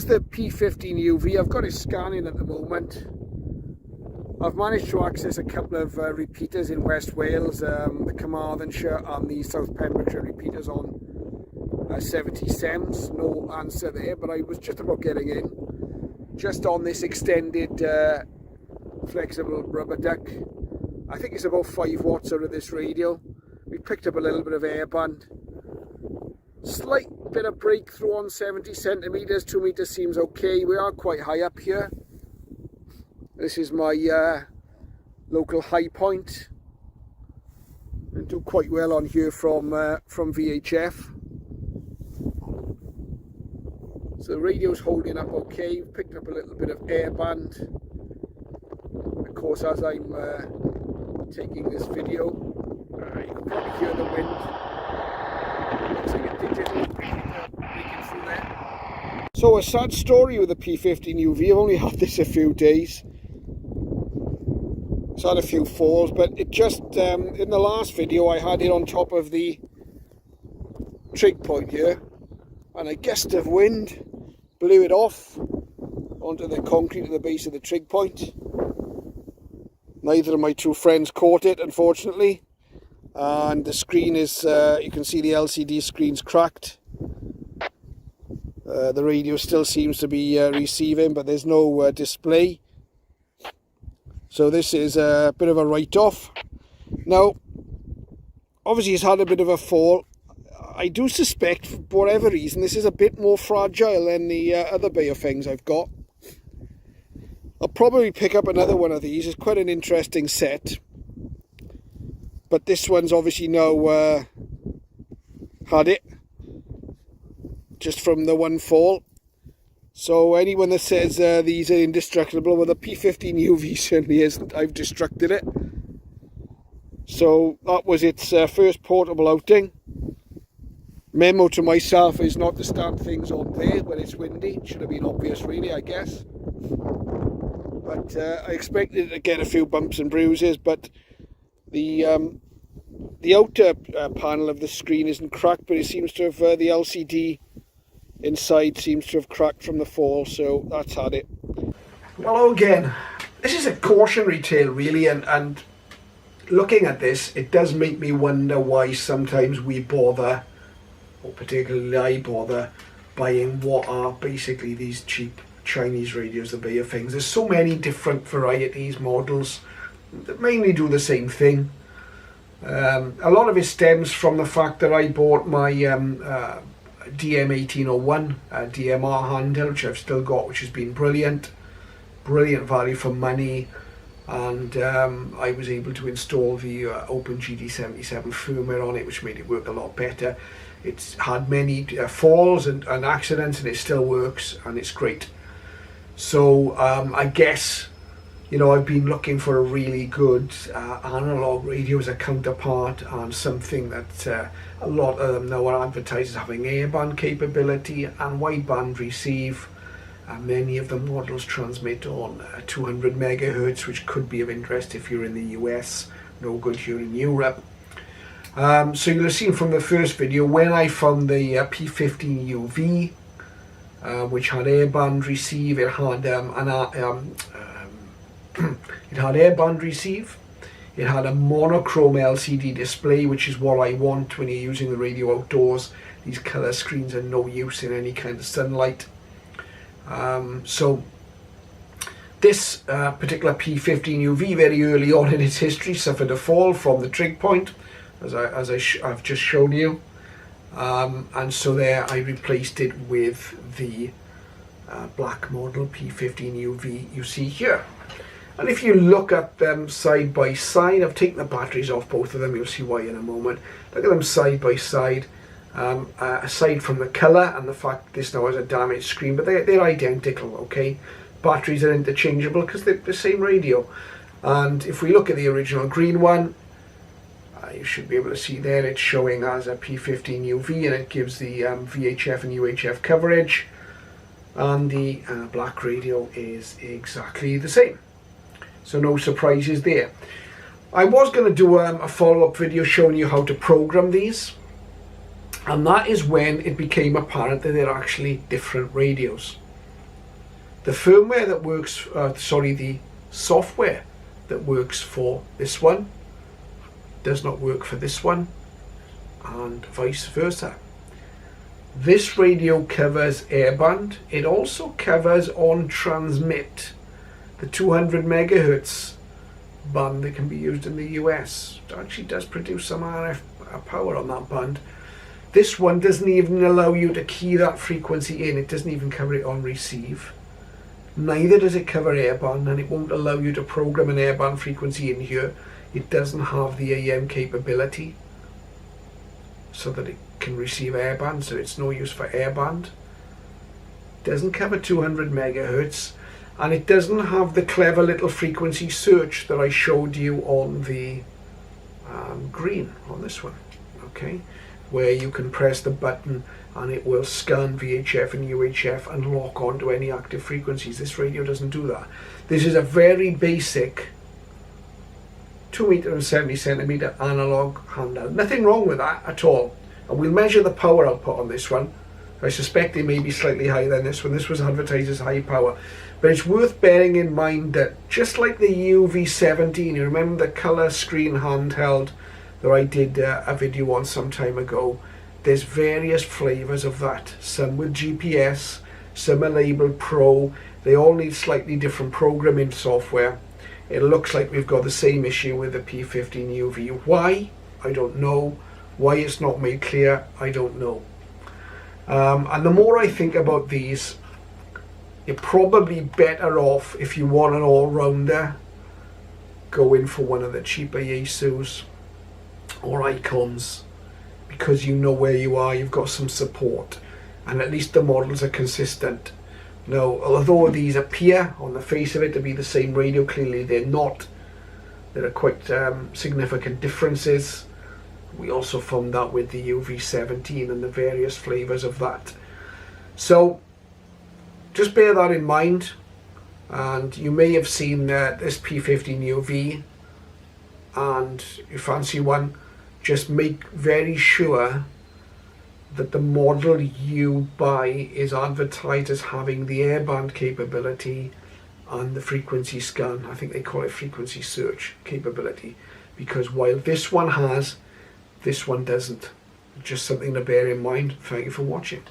is the P15 UV. I've got it scanning at the moment. I've managed to access a couple of repeaters in West Wales, the Carmarthenshire and the South Pembrokeshire repeaters on 70 SEMS. No answer there, but I was just about getting in. Just on this extended flexible rubber duck. I think it's about 5 watts out of this radio. We picked up a little bit of airband. Slight bit of breakthrough on 70 centimeters. 2 meters seems okay. We are quite high up here. This is my local high point. I do quite well on here from VHF. So the radio's holding up okay. Picked up a little bit of airband. Of course, as I'm taking this video, you can probably hear the wind. Looks like a digital breaking through there. So a sad story with the P15 UV. I've only had this a few days. It's had a few falls, but it just, in the last video I had it on top of the trig point here, and a gust of wind blew it off onto the concrete at the base of the trig point. Neither of my two friends caught it, unfortunately, and the screen is, you can see the LCD screen's cracked. The radio still seems to be receiving, but there's no display. So this is a bit of a write-off. Now, obviously it's had a bit of a fall. I do suspect, for whatever reason, this is a bit more fragile than the other Baofengs I've got. I'll probably pick up another one of these. It's quite an interesting set. But this one's obviously now had it. Just from the one fall. So anyone that says these are indestructible, well, the P15 UV certainly isn't. I've destructed it. So that was its first portable outing. Memo to myself is not to stand things on there when it's windy. It should have been obvious really, I guess. But I expected to get a few bumps and bruises, but the outer panel of the screen isn't cracked, but it seems to have, the LCD inside seems to have cracked from the fall, so that's had it. Hello again. This is a cautionary tale really, and looking at this, it does make me wonder why sometimes we bother, or particularly I bother, buying what are basically these cheap Chinese radios, the Baofengs. There's so many different varieties, models that mainly do the same thing. A lot of it stems from the fact that I bought my DM1801 DMR handle, which I've still got, which has been brilliant value for money, and I was able to install the OpenGD77 firmware on it, which made it work a lot better. It's had many falls and accidents, and it still works, and it's great. So I guess, you know, I've been looking for a really good analog radio as a counterpart, and something that a lot of them now are advertised as having airband capability and wideband receive. Many of the models transmit on 200 megahertz, which could be of interest if you're in the US, no good here in Europe. So you'll have seen from the first video, when I found the P15 UV, which had airband receive, it had it had airband receive, it had a monochrome LCD display, which is what I want when you're using the radio outdoors. These colour screens are no use in any kind of sunlight. So this particular P15 UV, very early on in its history, suffered a fall from the trig point, as I've just shown you. And so there I replaced it with the black model P15 UV you see here. And if you look at them side by side, I've taken the batteries off both of them, you'll see why in a moment. Look at them side by side, aside from the colour and the fact this now has a damaged screen, but they're identical, okay? Batteries are interchangeable because they're the same radio. And if we look at the original green one, you should be able to see there it's showing as a P15 UV, and it gives the VHF and UHF coverage, and the black radio is exactly the same, so no surprises there. I was going to do a follow-up video showing you how to program these, and that is when it became apparent that they're actually different radios. The firmware that works, the software that works for this one does not work for this one, and vice versa. This radio covers airband. It also covers on transmit, the 200 megahertz band that can be used in the US. It actually does produce some RF power on that band. This one doesn't even allow you to key that frequency in. It doesn't even cover it on receive. Neither does it cover airband, and it won't allow you to program an airband frequency in here. It doesn't have the AM capability so that it can receive airband, so it's no use for airband. Doesn't cover 200 megahertz, and it doesn't have the clever little frequency search that I showed you on the green on this one, okay, where you can press the button and it will scan VHF and UHF and lock onto any active frequencies. This radio doesn't do that. This is a very basic 2.70 meter analog handheld. Nothing wrong with that at all. And we'll measure the power output on this one. I suspect it may be slightly higher than this one. This was advertised as high power. But it's worth bearing in mind that just like the UV17, you remember the colour screen handheld that I did a video on some time ago, there's various flavours of that. Some with GPS, some are labelled Pro. They all need slightly different programming software. It looks like we've got the same issue with the P15 UV. Why? I don't know. Why it's not made clear? I don't know. And the more I think about these, you're probably better off, if you want an all-rounder, going for one of the cheaper Yaesus or Icons, because you know where you are, you've got some support, and at least the models are consistent. Now, although these appear on the face of it to be the same radio, clearly they're not. There are quite significant differences. We also found that with the UV17 and the various flavours of that. So just bear that in mind, and you may have seen this P15 UV and you fancy one. Just make very sure that the model you buy is advertised as having the airband capability and the frequency scan. I think they call it frequency search capability, because while this one has, this one doesn't. Just something to bear in mind. Thank you for watching.